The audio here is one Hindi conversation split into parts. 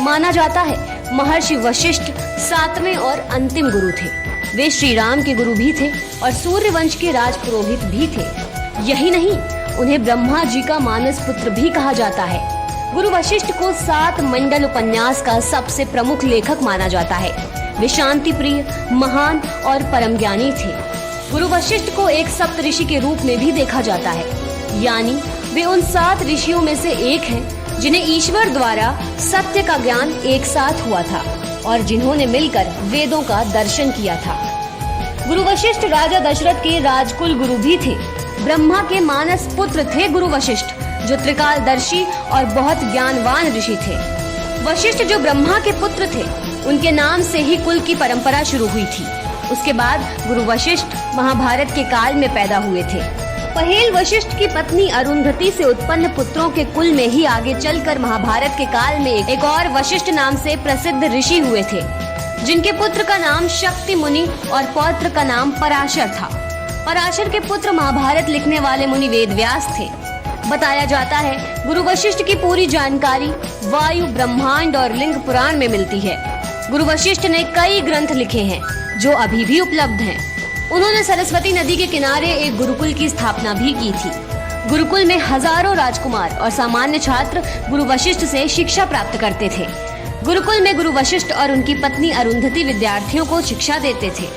माना जाता है महर्षि वशिष्ठ 7वें और अंतिम गुरु थे। वे श्री राम के गुरु भी थे और सूर्य वंश के राज पुरोहित भी थे। यही नहीं, उन्हें ब्रह्मा जी का मानस पुत्र भी कहा जाता है। गुरु वशिष्ठ को 7 मंडल उपन्यास का सबसे प्रमुख लेखक माना जाता है। वे शांति प्रिय, महान और परम ज्ञानी थे। गुरु वशिष्ठ को एक सप्तऋषि के रूप में भी देखा जाता है, यानी वे उन 7 ऋषियों में से एक हैं जिन्हें ईश्वर द्वारा सत्य का ज्ञान एक साथ हुआ था और जिन्होंने मिलकर वेदों का दर्शन किया था। गुरु वशिष्ठ राजा दशरथ के राजकुल गुरु भी थे। ब्रह्मा के मानस पुत्र थे गुरु वशिष्ठ, जो त्रिकालदर्शी और बहुत ज्ञानवान ऋषि थे। वशिष्ठ जो ब्रह्मा के पुत्र थे, उनके नाम से ही कुल की परंपरा शुरू हुई थी। उसके बाद गुरु वशिष्ठ महाभारत के काल में पैदा हुए थे। पहेल वशिष्ठ की पत्नी अरुंधति से उत्पन्न पुत्रों के कुल में ही आगे चलकर महाभारत के काल में एक और वशिष्ठ नाम से प्रसिद्ध ऋषि हुए थे, जिनके पुत्र का नाम शक्ति मुनि और पौत्र का नाम पराशर था। पराशर के पुत्र महाभारत लिखने वाले मुनि वेदव्यास थे। बताया जाता है गुरु वशिष्ठ की पूरी जानकारी वायु, ब्रह्मांड और लिंग पुराण में मिलती है। गुरु वशिष्ठ ने कई ग्रंथ लिखे हैं जो अभी भी उपलब्ध हैं। उन्होंने सरस्वती नदी के किनारे एक गुरुकुल की स्थापना भी की थी। गुरुकुल में हजारों राजकुमार और सामान्य छात्र गुरु वशिष्ठ से शिक्षा प्राप्त करते थे। गुरुकुल में गुरु वशिष्ठ और उनकी पत्नी अरुंधति विद्यार्थियों को शिक्षा देते थे।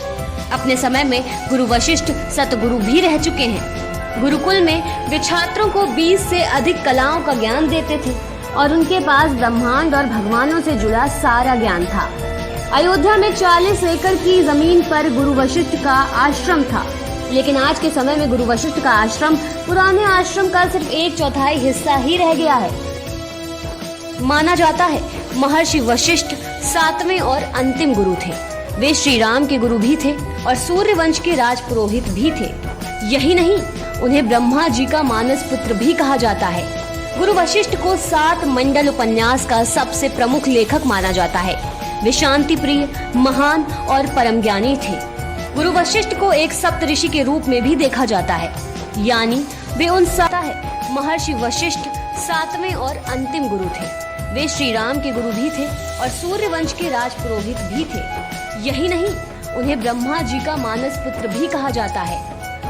अपने समय में गुरु वशिष्ठ सतगुरु भी रह चुके हैं। गुरुकुल में वे छात्रों को 20 से अधिक कलाओं का ज्ञान देते थे और उनके पास ब्रह्मांड और भगवानों से जुड़ा सारा ज्ञान था। अयोध्या में 40 एकड़ की जमीन पर गुरु वशिष्ठ का आश्रम था, लेकिन आज के समय में गुरु वशिष्ठ का आश्रम पुराने आश्रम का सिर्फ 1/4 हिस्सा ही रह गया है। माना जाता है महर्षि वशिष्ठ 7वें और अंतिम गुरु थे। वे श्री राम के गुरु भी थे और सूर्य वंश के राज पुरोहित भी थे। यही नहीं, उन्हें ब्रह्मा जी का मानस पुत्र भी कहा जाता है। गुरु वशिष्ठ को 7 मंडल उपन्यास का सबसे प्रमुख लेखक माना जाता है। वे शांति प्रिय, महान और परम ज्ञानी थे। गुरु वशिष्ठ को एक सप्तऋषि के रूप में भी देखा जाता है, यानी वे उन 7 है महर्षि वशिष्ठ 7वें और अंतिम गुरु थे। वे श्री राम के गुरु भी थे और सूर्य वंश के राज पुरोहित भी थे। यही नहीं, उन्हें ब्रह्मा जी का मानस पुत्र भी कहा जाता है।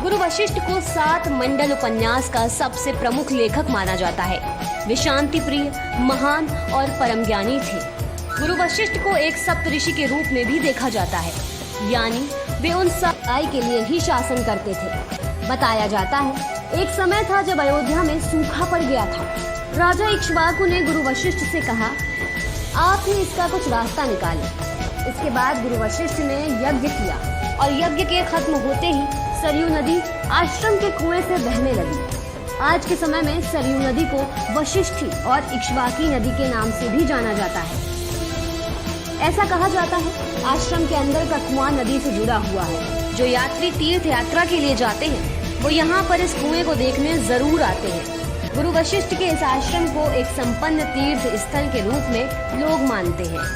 गुरु वशिष्ठ को 7 मंडल उपन्यास का सबसे प्रमुख लेखक माना जाता है। वे शांति प्रिय, महान और परम ज्ञानी थे। गुरु वशिष्ठ को एक सप्तऋषि के रूप में भी देखा जाता है, यानी वे उन सदाई के लिए ही शासन करते थे। बताया जाता है एक समय था जब अयोध्या में सूखा पड़ गया था। राजा इक्ष्वाकु ने गुरु वशिष्ठ से कहा, आप ही इसका कुछ रास्ता निकालें। इसके बाद गुरु वशिष्ठ ने यज्ञ किया और यज्ञ के खत्म होते ही सरयू नदी आश्रम के कुएं से बहने लगी। आज के समय में सरयू नदी को वशिष्ठी और इक्ष्वाकी नदी के नाम से भी जाना जाता है। ऐसा कहा जाता है आश्रम के अंदर का कुआं नदी से जुड़ा हुआ है। जो यात्री तीर्थ यात्रा के लिए जाते हैं वो यहाँ पर इस कुएं को देखने जरूर आते हैं। गुरु वशिष्ठ के इस आश्रम को एक संपन्न तीर्थ स्थल के रूप में लोग मानते हैं।